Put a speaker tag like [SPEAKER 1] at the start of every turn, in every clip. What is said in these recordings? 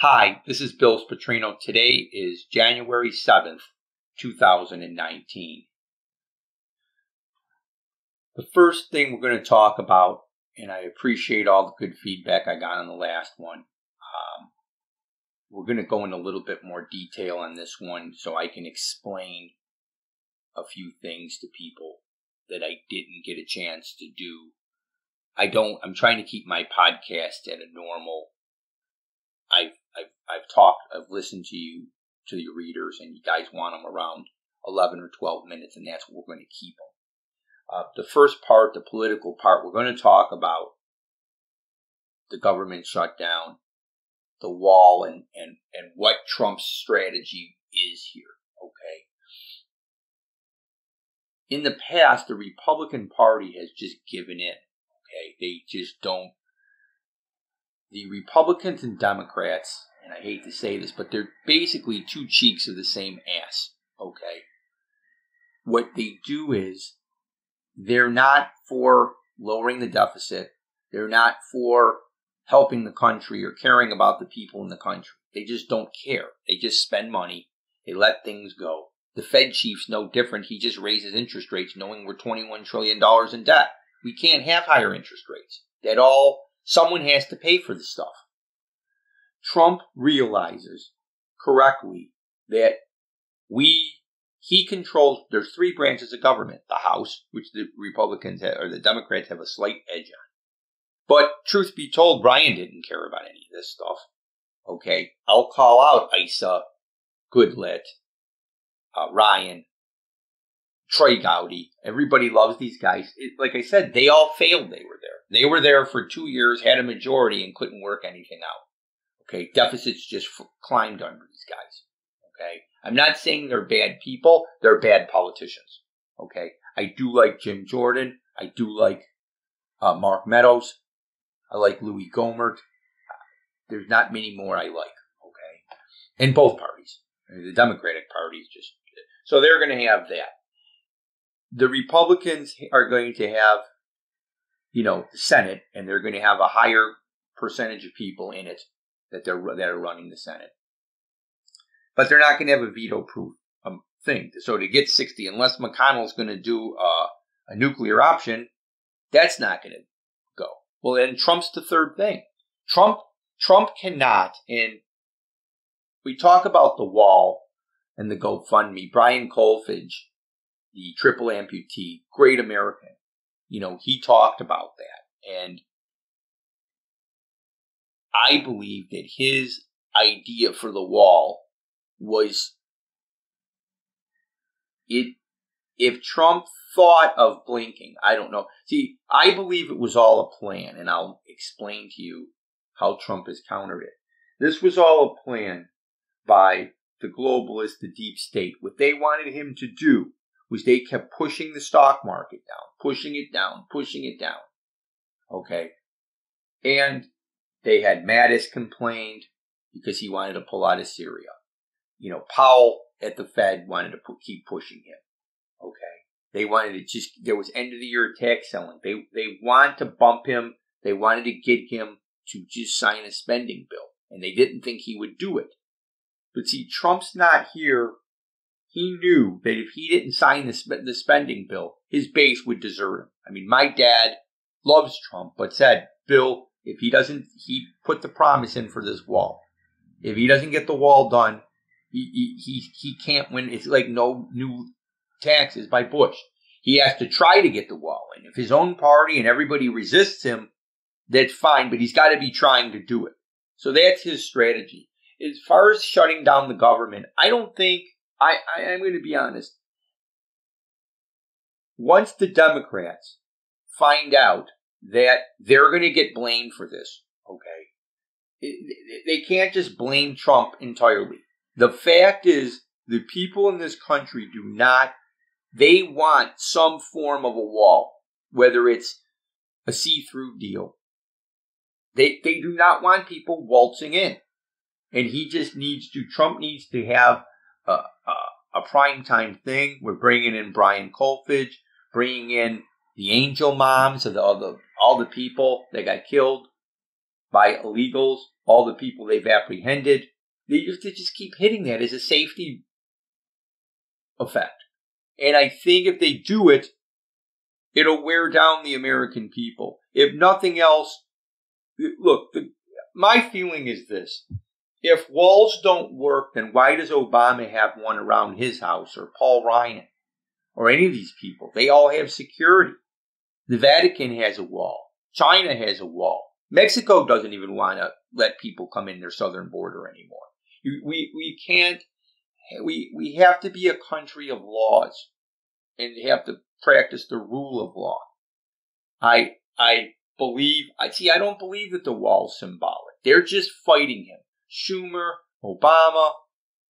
[SPEAKER 1] Hi, this is Bill Spatrino. Today is January 7th, 2019. The first thing we're going to talk about, and I appreciate all the good feedback I got on the last one. We're going to go in a little bit more detail on this one so I can explain a few things to people that I didn't get a chance to do. I'm trying to keep my podcast at a normal. I've listened to your readers, and you guys want them around 11 or 12 minutes, and that's what we're going to keep them. The first part, the political part, we're going to talk about the government shutdown, the wall, and what Trump's strategy is here, okay? In the past, the Republican Party has just given in, okay? They just don't. The Republicans and Democrats, and I hate to say this, but they're basically two cheeks of the same ass, okay? What they do is they're not for lowering the deficit. They're not for helping the country or caring about the people in the country. They just don't care. They just spend money. They let things go. The Fed chief's no different. He just raises interest rates knowing we're $21 trillion in debt. We can't have higher interest rates. Someone has to pay for the stuff. Trump realizes correctly that he controls, there's three branches of government. The House, which the Republicans have, or the Democrats have a slight edge on. But truth be told, Brian didn't care about any of this stuff. Okay, I'll call out Issa, Goodlatte, Ryan, Troy Gowdy. Everybody loves these guys. Like I said, they all failed. They were there for 2 years, had a majority, and couldn't work anything out. Okay, deficits just climbed under these guys. Okay, I'm not saying they're bad people. They're bad politicians. Okay, I do like Jim Jordan. I do like Mark Meadows. I like Louis Gohmert. There's not many more I like. Okay, in both parties. The Democratic Party is just so they're going to have that. The Republicans are going to have, the Senate, and they're going to have a higher percentage of people in it that are running the Senate. But they're not going to have a veto-proof thing. So to get 60, unless McConnell's going to do a nuclear option, that's not going to go. Well, then Trump's the third thing. Trump cannot, and we talk about the wall and the GoFundMe. Brian Kolfage, the triple amputee, great American. He talked about that. And I believe that his idea for the wall was if Trump thought of blinking, I don't know. See, I believe it was all a plan, and I'll explain to you how Trump has countered it. This was all a plan by the globalists, the deep state. What they wanted him to do was they kept pushing the stock market down, pushing it down, pushing it down. Okay? And they had Mattis complained because he wanted to pull out of Syria. Powell at the Fed wanted to keep pushing him. Okay? They wanted to there was end of the year tax selling. They wanted to bump him. They wanted to get him to just sign a spending bill. And they didn't think he would do it. But see, Trump's not here. He knew that if he didn't sign the spending bill, his base would desert him. I mean, my dad loves Trump, but said, Bill, if he put the promise in for this wall. If he doesn't get the wall done, he can't win. It's like no new taxes by Bush. He has to try to get the wall. And if his own party and everybody resists him, that's fine, but he's got to be trying to do it. So that's his strategy. As far as shutting down the government, I don't think, I'm going to be honest. Once the Democrats find out that they're going to get blamed for this, okay, they can't just blame Trump entirely. The fact is, the people in this country they want some form of a wall, whether it's a see-through deal. They do not want people waltzing in. And Trump needs to have a primetime thing. We're bringing in Brian Kolfage, bringing in the angel moms of all the people that got killed. by illegals, all the people they've apprehended. They just keep hitting that as a safety effect. And I think if they do it, it'll wear down the American people. If nothing else, look, my feeling is this. If walls don't work, then why does Obama have one around his house, or Paul Ryan, or any of these people? They all have security. The Vatican has a wall. China has a wall. Mexico doesn't even want to let people come in their southern border anymore. We can't. We have to be a country of laws and have to practice the rule of law. I don't believe that the wall's symbolic. They're just fighting him. Schumer, Obama,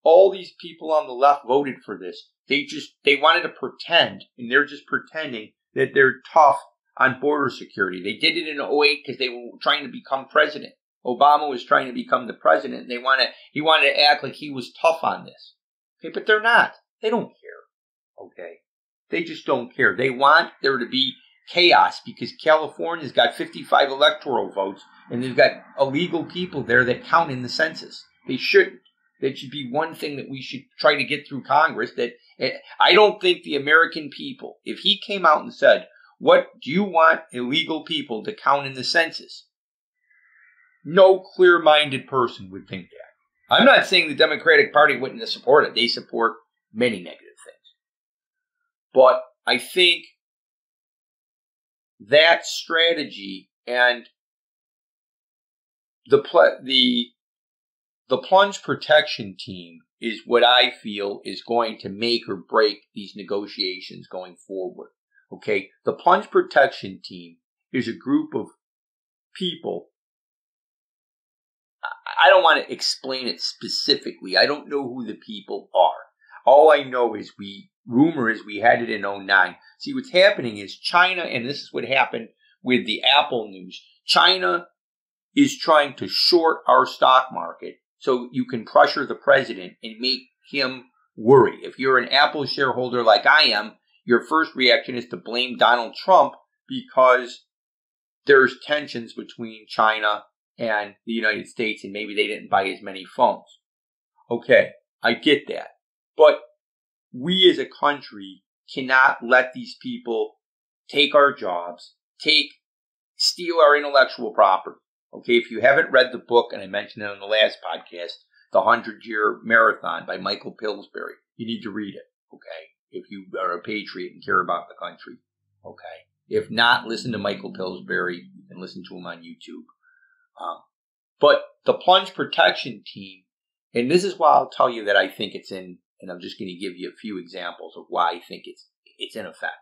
[SPEAKER 1] all these people on the left voted for this. They wanted to pretend, and they're just pretending that they're tough on border security. They did it in 2008 because they were trying to become president. Obama was trying to become the president. And he wanted to act like he was tough on this. Okay, but they're not. They don't care. Okay, they just don't care. They want there to be chaos because California's got 55 electoral votes and they've got illegal people there that count in the census. They shouldn't. That should be one thing that we should try to get through Congress. That I don't think the American people, if he came out and said, what do you want illegal people to count in the census? No clear-minded person would think that. I'm not saying the Democratic Party wouldn't support it. They support many negative things. But I think that strategy and the Plunge protection team is what I feel is going to make or break these negotiations going forward. Okay, the Plunge protection team is a group of people. I don't want to explain it specifically. I don't know who the people are. All I know is rumor is we had it in 2009. See, what's happening is China, and this is what happened with the Apple news. China is trying to short our stock market so you can pressure the president and make him worry. If you're an Apple shareholder like I am, your first reaction is to blame Donald Trump because there's tensions between China and the United States, and maybe they didn't buy as many phones. Okay, I get that. But we as a country cannot let these people take our jobs, steal our intellectual property. Okay, if you haven't read the book, and I mentioned it on the last podcast, The 100-Year Marathon by Michael Pillsbury, you need to read it, okay, if you are a patriot and care about the country, okay. If not, listen to Michael Pillsbury. You can listen to him on YouTube. But the Plunge protection team, and this is why I'll tell you that I think it's in, and I'm just going to give you a few examples of why I think it's in effect.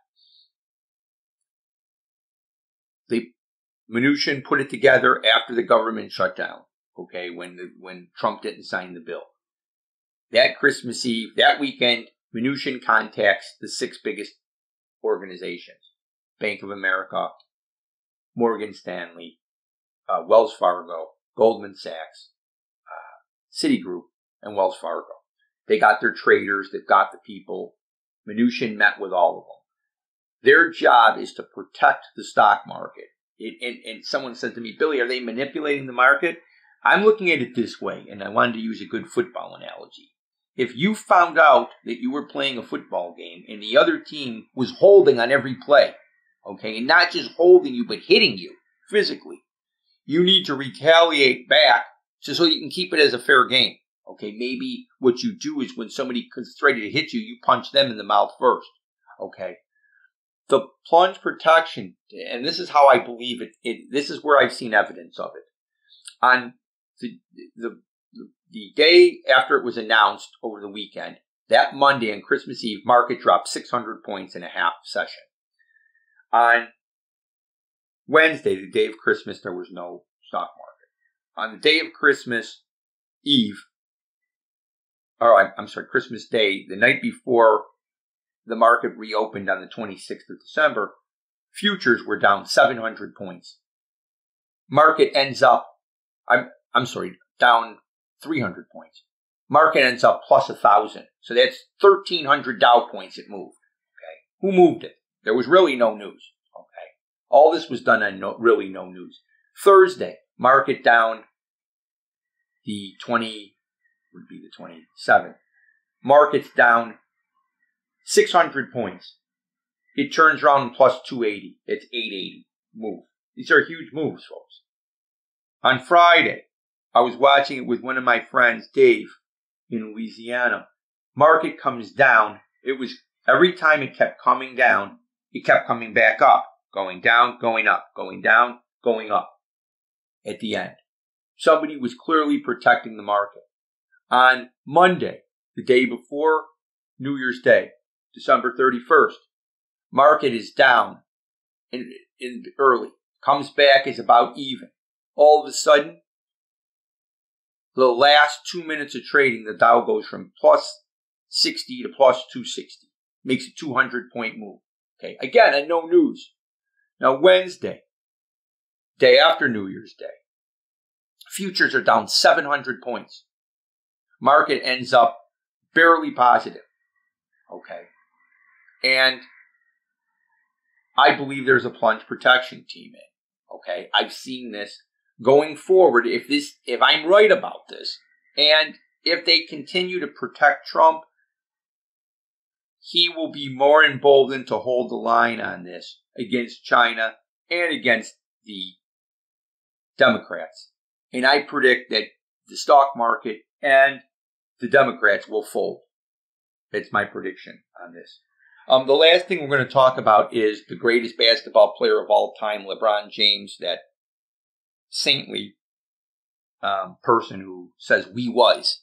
[SPEAKER 1] Mnuchin put it together after the government shut down, okay, when Trump didn't sign the bill. That Christmas Eve, that weekend, Mnuchin contacts the 6 biggest organizations: Bank of America, Morgan Stanley, Wells Fargo, Goldman Sachs, Citigroup, and Wells Fargo. They got their traders, they've got the people. Mnuchin met with all of them. Their job is to protect the stock market. And someone said to me, Billy, are they manipulating the market? I'm looking at it this way, and I wanted to use a good football analogy. If you found out that you were playing a football game and the other team was holding on every play, okay, and not just holding you, but hitting you physically, you need to retaliate back so you can keep it as a fair game. Okay, maybe what you do is when somebody is ready to hit you, you punch them in the mouth first. Okay. The Plunge protection, and this is how I believe it, this is where I've seen evidence of it. On the day after it was announced over the weekend, that Monday on Christmas Eve, market dropped 600 points in a half session. On Wednesday, the day of Christmas, there was no stock market. On the day of Christmas Eve, Christmas Day, the night before the market reopened on the 26th of December, futures were down 700 points. Market ends up, down 300 points. Market ends up plus 1,000. So that's 1,300 Dow points it moved. Okay, who moved it? There was really no news. Okay, all this was done on really no news. Thursday, Market down the 20, would be the 27th. Market's down 600 points. It turns around plus 280. It's 880 move. These are huge moves, folks. On Friday, I was watching it with one of my friends, Dave, in Louisiana. Market comes down. It was every time it kept coming down, it kept coming back up, going down, going up, going down, going up. At the end, somebody was clearly protecting the market. On Monday, the day before New Year's Day, December 31st, market is down in early. Comes back, is about even. All of a sudden, the last 2 minutes of trading, the Dow goes from plus 60 to plus 260. Makes a 200-point move. Okay, again, and no news. Now, Wednesday, day after New Year's Day, futures are down 700 points. Market ends up barely positive. Okay. And I believe there's a plunge protection team in. Okay. I've seen this going forward. If I'm right about this, and if they continue to protect Trump, he will be more emboldened to hold the line on this against China and against the Democrats. And I predict that the stock market and the Democrats will fold. That's my prediction on this. The last thing we're going to talk about is the greatest basketball player of all time, LeBron James, that saintly person who says we was.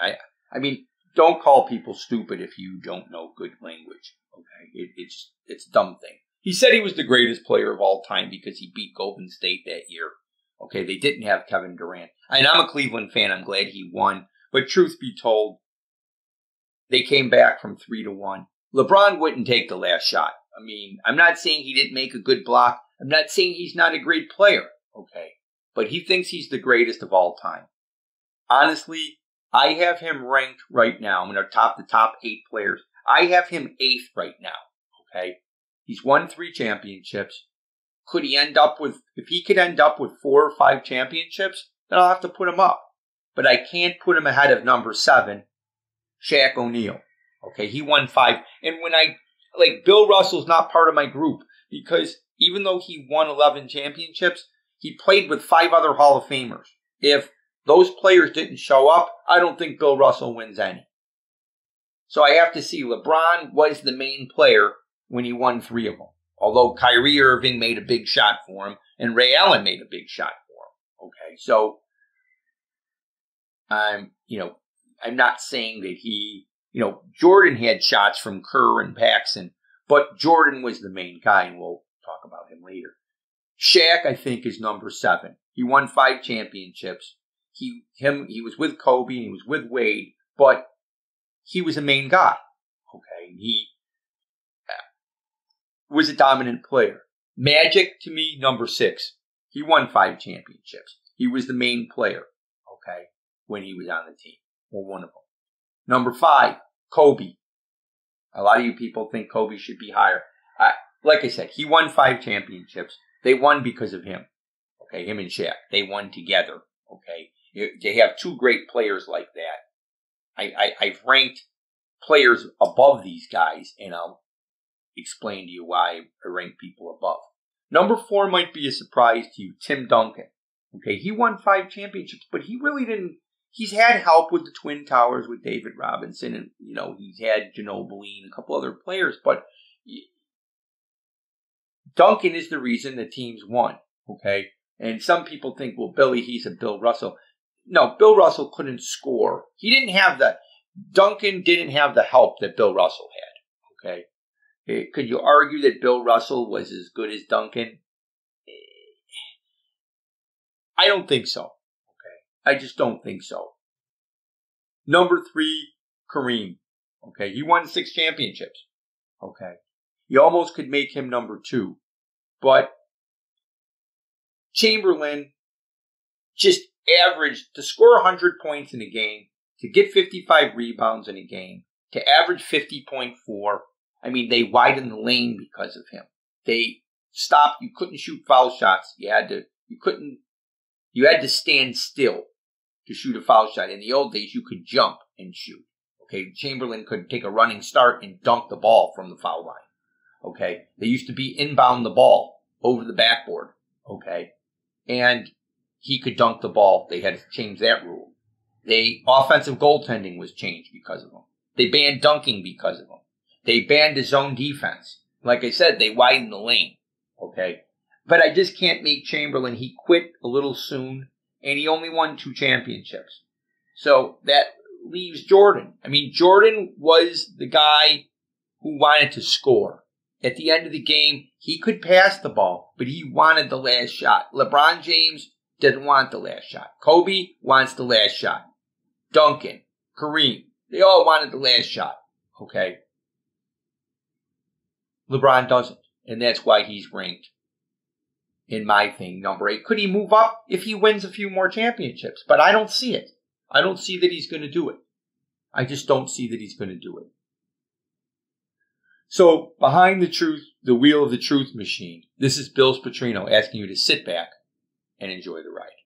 [SPEAKER 1] Okay, I mean, don't call people stupid if you don't know good language. Okay, it's a dumb thing. He said he was the greatest player of all time because he beat Golden State that year. Okay, they didn't have Kevin Durant. And I'm a Cleveland fan. I'm glad he won. But truth be told, they came back from 3-1. LeBron wouldn't take the last shot. I mean, I'm not saying he didn't make a good block. I'm not saying he's not a great player. Okay, but he thinks he's the greatest of all time. Honestly, I have him ranked right now. I'm going to top the top 8 players. I have him 8th right now. Okay, he's won 3 championships. Could he end up with, if he could end up with 4 or 5 championships, then I'll have to put him up. But I can't put him ahead of number 7, Shaq O'Neal. Okay, he won 5. And Bill Russell's not part of my group because even though he won 11 championships, he played with 5 other Hall of Famers. If those players didn't show up, I don't think Bill Russell wins any. So I have to see, LeBron was the main player when he won 3 of them. Although Kyrie Irving made a big shot for him, and Ray Allen made a big shot for him. Okay, so I'm not saying that Jordan had shots from Kerr and Paxson, but Jordan was the main guy, and we'll talk about him later. Shaq, I think, is number 7. He won 5 championships. He was with Kobe, and he was with Wade, but he was a main guy. Okay, he was a dominant player. Magic, to me, number 6. He won 5 championships. He was the main player, okay, when he was on the team, or one of them. Number 5, Kobe. A lot of you people think Kobe should be higher. Like I said, he won 5 championships. They won because of him. Okay, him and Shaq. They won together. Okay, they have 2 great players like that. I've ranked players above these guys, and I'll explain to you why I rank people above. Number 4 might be a surprise to you, Tim Duncan. Okay, he won 5 championships, but he really didn't. He's had help with the Twin Towers with David Robinson, and he's had Ginobili and a couple other players, but Duncan is the reason the teams won. Okay, and some people think, well, Billy, he's a Bill Russell. No, Bill Russell couldn't score. Duncan didn't have the help that Bill Russell had. Okay. Could you argue that Bill Russell was as good as Duncan? I don't think so. Okay, I just don't think so. Number 3, Kareem. Okay, he won 6 championships. Okay, you almost could make him number 2, but Chamberlain just averaged to score 100 points in a game, to get 55 rebounds in a game, to average 50.4. I mean, they widened the lane because of him. They stopped. You couldn't shoot foul shots. You You had to stand still to shoot a foul shot. In the old days, you could jump and shoot. Okay, Chamberlain could take a running start and dunk the ball from the foul line. Okay, they used to be inbound the ball over the backboard. Okay, and he could dunk the ball. They had to change that rule. The offensive goaltending was changed because of him. They banned dunking because of him. They banned the zone defense. Like I said, they widened the lane. Okay, but I just can't make Chamberlain. He quit a little soon, and he only won 2 championships. So that leaves Jordan. I mean, Jordan was the guy who wanted to score. At the end of the game, he could pass the ball, but he wanted the last shot. LeBron James didn't want the last shot. Kobe wants the last shot. Duncan, Kareem, they all wanted the last shot. Okay? LeBron doesn't, and that's why he's ranked, in my thing, number 8. Could he move up if he wins a few more championships? But I don't see it. I don't see that he's going to do it. I just don't see that he's going to do it. So, behind the truth, the wheel of the truth machine, this is Bill Spatrino asking you to sit back and enjoy the ride.